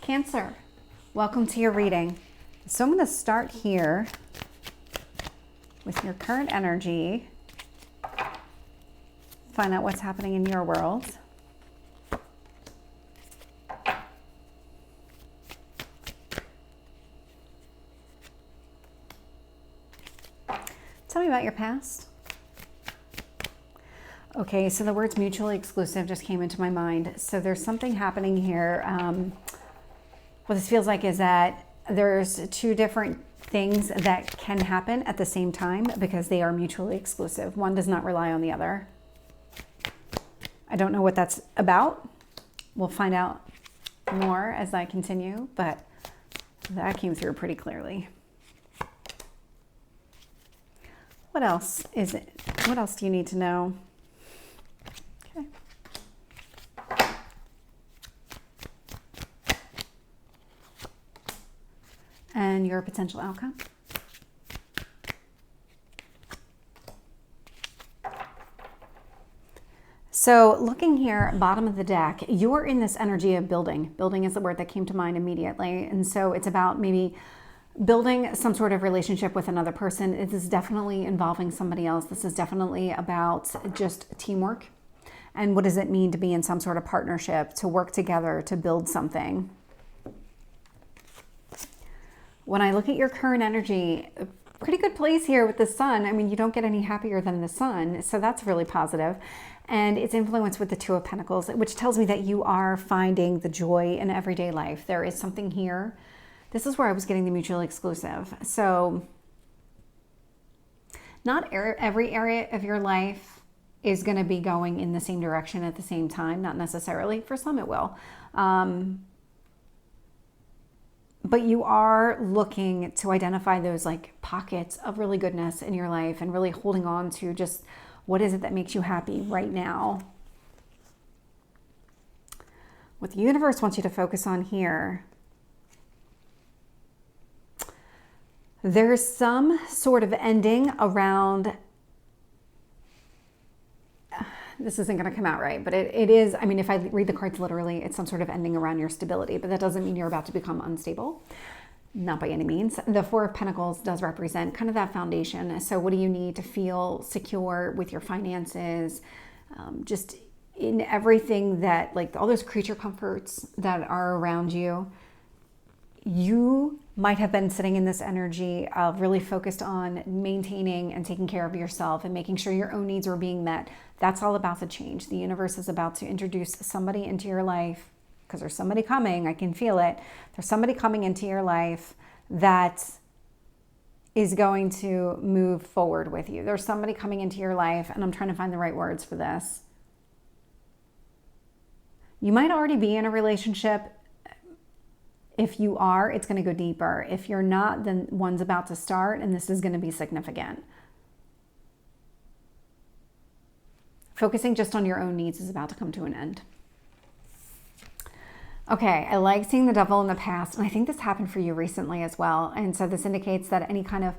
Cancer, welcome to your reading. So I'm going to start here with your current energy, find out what's happening in your world. Tell me about your past. Okay, so the words mutually exclusive just came into my mind. So there's something happening here. What this feels like is that there's two different things that can happen at the same time because they are mutually exclusive. One does not rely on the other. I don't know what that's about. We'll find out more as I continue, but that came through pretty clearly. What else is it? What else do you need to know? Okay. And your potential outcome. So looking here, bottom of the deck, you're in this energy of building. Building is the word that came to mind immediately. And so it's about maybe building some sort of relationship with another person. It is definitely involving somebody else. This is definitely about just teamwork. And what does it mean to be in some sort of partnership, to work together, to build something? When I look at your current energy, a pretty good place here with the sun. I mean, you don't get any happier than the sun, so that's really positive. And it's influenced with the Two of Pentacles, which tells me that you are finding the joy in everyday life. There is something here. This is where I was getting the mutually exclusive. So not every area of your life is going to be going in the same direction at the same time. Not necessarily. For some it will. But you are looking to identify those like pockets of really goodness in your life and really holding on to just what is it that makes you happy right now. What the universe wants you to focus on here, there's some sort of ending around, this isn't going to come out right, but it is, I mean, if I read the cards literally, it's some sort of ending around your stability, but that doesn't mean you're about to become unstable. Not by any means. The Four of Pentacles does represent kind of that foundation. So what do you need to feel secure with your finances? Just in everything that, like all those creature comforts that are around you. You might have been sitting in this energy of really focused on maintaining and taking care of yourself and making sure your own needs are being met. That's all about to change. The universe is about to introduce somebody into your life because there's somebody coming. I can feel it. There's somebody coming into your life that is going to move forward with you. There's somebody coming into your life, and I'm trying to find the right words for this. You might already be in a relationship. If you are, it's going to go deeper. If you're not, then one's about to start, and this is going to be significant. Focusing just on your own needs is about to come to an end. Okay, I like seeing the devil in the past, and I think this happened for you recently as well. And so this indicates that any kind of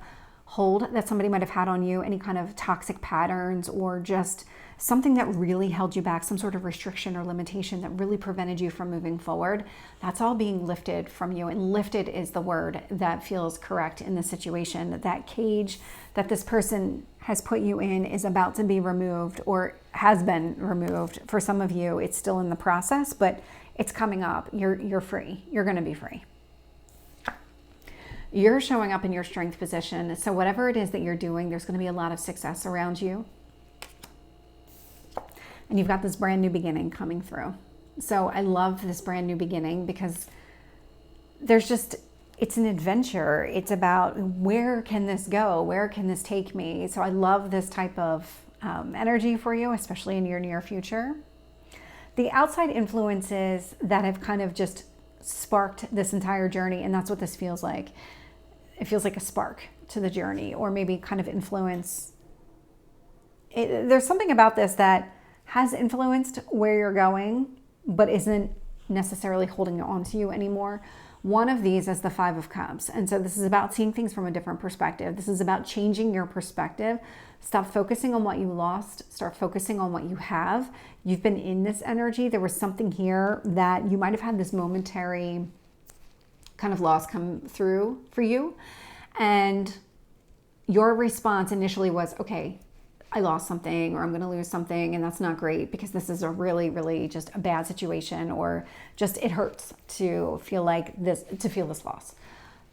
hold that somebody might have had on you, any kind of toxic patterns, or just something that really held you back, some sort of restriction or limitation that really prevented you from moving forward, that's all being lifted from you. And lifted is the word that feels correct in this situation. That cage that this person has put you in is about to be removed or has been removed. For some of you, it's still in the process, but it's coming up. You're free. You're going to be free. You're showing up in your strength position. So whatever it is that you're doing, there's going to be a lot of success around you. And you've got this brand new beginning coming through. So I love this brand new beginning because there's just, it's an adventure. It's about where can this go? Where can this take me? So I love this type of energy for you, especially in your near future. The outside influences that have kind of just sparked this entire journey, and that's what this feels like. It feels like a spark to the journey, or maybe kind of influence. There's something about this that has influenced where you're going, but isn't necessarily holding on to you anymore. One of these is the Five of Cups. And so this is about seeing things from a different perspective. This is about changing your perspective. Stop focusing on what you lost. Start focusing on what you have. You've been in this energy. There was something here that you might have had this momentary kind of loss come through for you. And your response initially was, okay, I lost something, or I'm going to lose something, and that's not great because this is a really, really just a bad situation, or just it hurts to feel like this, to feel this loss.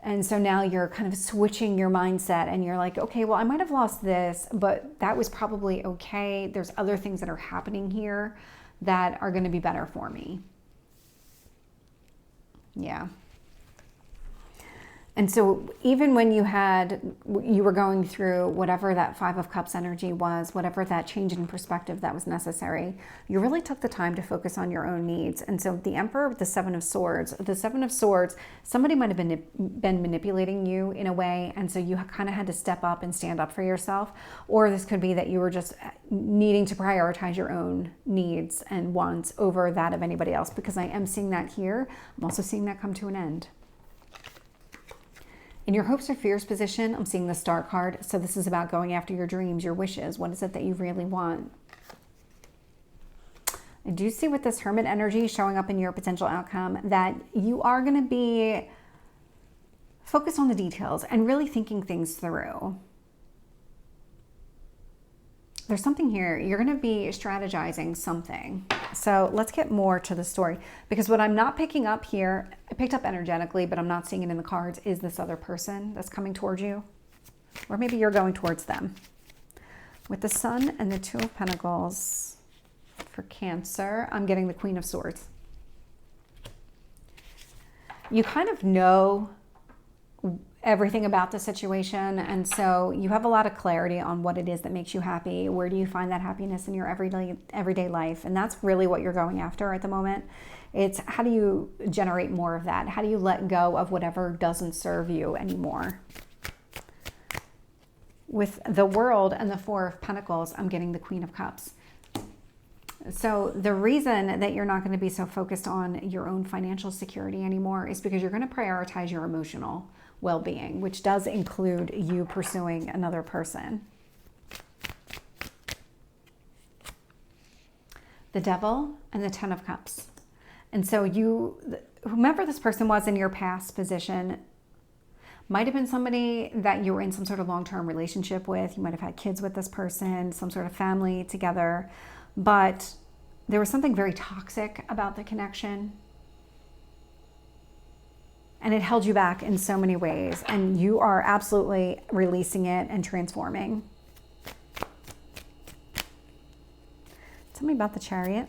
And so now you're kind of switching your mindset and you're like, okay, well, I might have lost this, but that was probably okay. There's other things that are happening here that are going to be better for me. Yeah. And so even when you were going through whatever that Five of Cups energy was, whatever that change in perspective that was necessary, you really took the time to focus on your own needs. And so the Emperor with the Seven of Swords, somebody might have been manipulating you in a way. And so you kind of had to step up and stand up for yourself. Or this could be that you were just needing to prioritize your own needs and wants over that of anybody else, because I am seeing that here. I'm also seeing that come to an end. In your hopes or fears position, I'm seeing the Star card. So this is about going after your dreams, your wishes. What is it that you really want? I do see with this Hermit energy showing up in your potential outcome that you are going to be focused on the details and really thinking things through. There's something here. You're going to be strategizing something. So let's get more to the story, because what I'm not picking up here, I picked up energetically, but I'm not seeing it in the cards, is this other person that's coming towards you. Or maybe you're going towards them. With the Sun and the Two of Pentacles for Cancer, I'm getting the Queen of Swords. You kind of know everything about the situation, and so you have a lot of clarity on what it is that makes you happy. Where do you find that happiness in your everyday life? And that's really what you're going after at the moment. It's how do you generate more of that? How do you let go of whatever doesn't serve you anymore? With the World and the Four of Pentacles, I'm getting the Queen of Cups. So the reason that you're not going to be so focused on your own financial security anymore is because you're going to prioritize your emotional well-being, which does include you pursuing another person. The Devil and the Ten of Cups. And so whomever this person was in your past position might have been somebody that you were in some sort of long-term relationship with. You might have had kids with this person, some sort of family together, but there was something very toxic about the connection. And it held you back in so many ways. And you are absolutely releasing it and transforming. Tell me about the Chariot.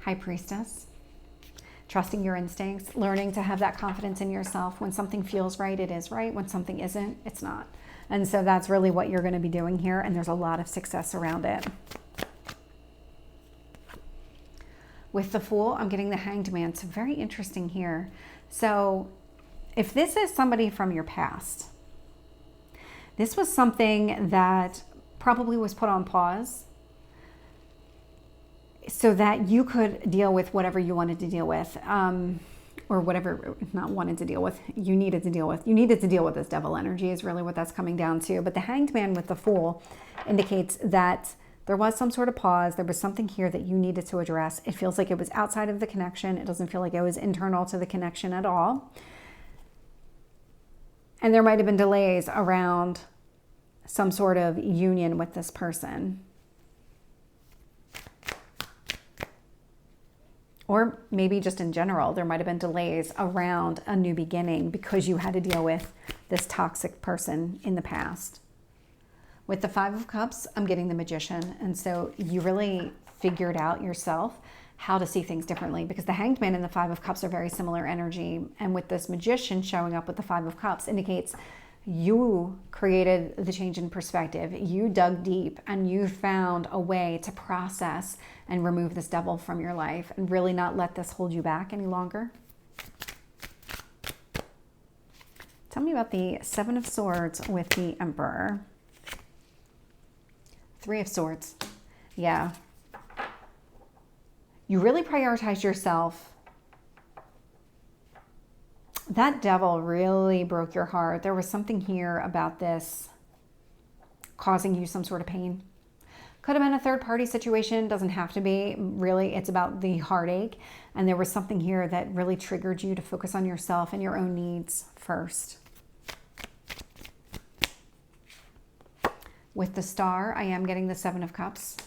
High Priestess. Trusting your instincts. Learning to have that confidence in yourself. When something feels right, it is right. When something isn't, it's not. And so that's really what you're going to be doing here. And there's a lot of success around it. With the Fool, I'm getting the Hanged Man. So very interesting here. So if this is somebody from your past, this was something that probably was put on pause so that you could deal with whatever you wanted to deal with, or whatever, not wanted to deal with, you needed to deal with. You needed to deal with this devil energy is really what that's coming down to. But the Hanged Man with the Fool indicates that there was some sort of pause. There was something here that you needed to address. It feels like it was outside of the connection. It doesn't feel like it was internal to the connection at all. And there might have been delays around some sort of union with this person. Or maybe just in general, there might have been delays around a new beginning because you had to deal with this toxic person in the past. With the Five of Cups, I'm getting the Magician. And so you really figured out yourself how to see things differently, because the Hanged Man and the Five of Cups are very similar energy. And with this Magician showing up with the Five of Cups indicates you created the change in perspective. You dug deep and you found a way to process and remove this devil from your life and really not let this hold you back any longer. Tell me about the Seven of Swords with the Emperor. Three of Swords. Yeah. You really prioritize yourself. That devil really broke your heart. There was something here about this causing you some sort of pain, Could have been a third party situation, doesn't have to be. Really, it's about the heartache. And there was something here that really triggered you to focus on yourself and your own needs first. With the Star, I am getting the Seven of Cups.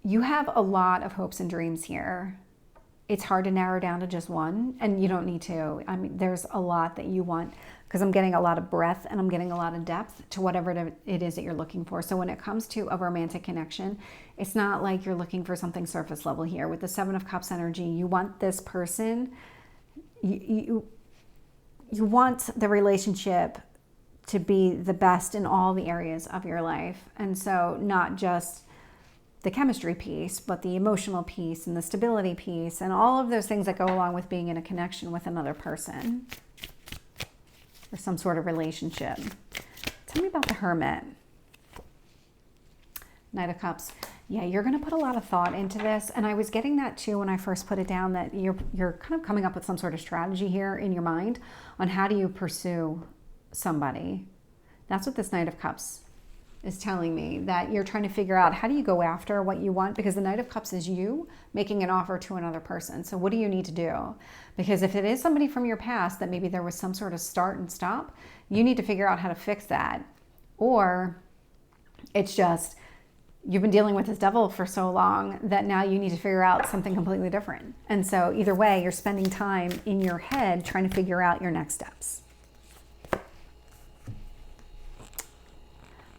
You have a lot of hopes and dreams here. It's hard to narrow down to just one, and you don't need to. I mean, there's a lot that you want, because I'm getting a lot of breadth and I'm getting a lot of depth to whatever it is that you're looking for. So when it comes to a romantic connection, it's not like you're looking for something surface level here. With the Seven of Cups energy, you want this person, you want the relationship to be the best in all the areas of your life. And so not just the chemistry piece, but the emotional piece and the stability piece and all of those things that go along with being in a connection with another person or some sort of relationship. Tell me about the Hermit. Knight of Cups. Yeah, you're going to put a lot of thought into this. And I was getting that too when I first put it down, that you're kind of coming up with some sort of strategy here in your mind on how do you pursue somebody. That's what this Knight of Cups is telling me, that you're trying to figure out how do you go after what you want, because the Knight of Cups is you making an offer to another person. So what do you need to do? Because if it is somebody from your past that maybe there was some sort of start and stop, you need to figure out how to fix that. Or it's just you've been dealing with this devil for so long that now you need to figure out something completely different. And so either way, you're spending time in your head trying to figure out your next steps.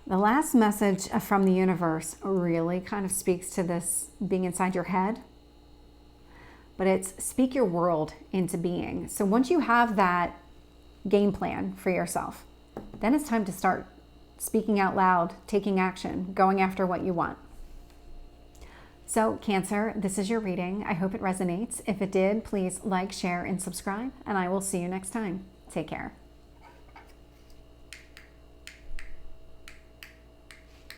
The last message from the universe really kind of speaks to this being inside your head, but it's speak your world into being. So once you have that game plan for yourself, then it's time to start speaking out loud, taking action, going after what you want. So Cancer, this is your reading. I hope it resonates. If it did, please like, share, and subscribe, and I will see you next time. Take care.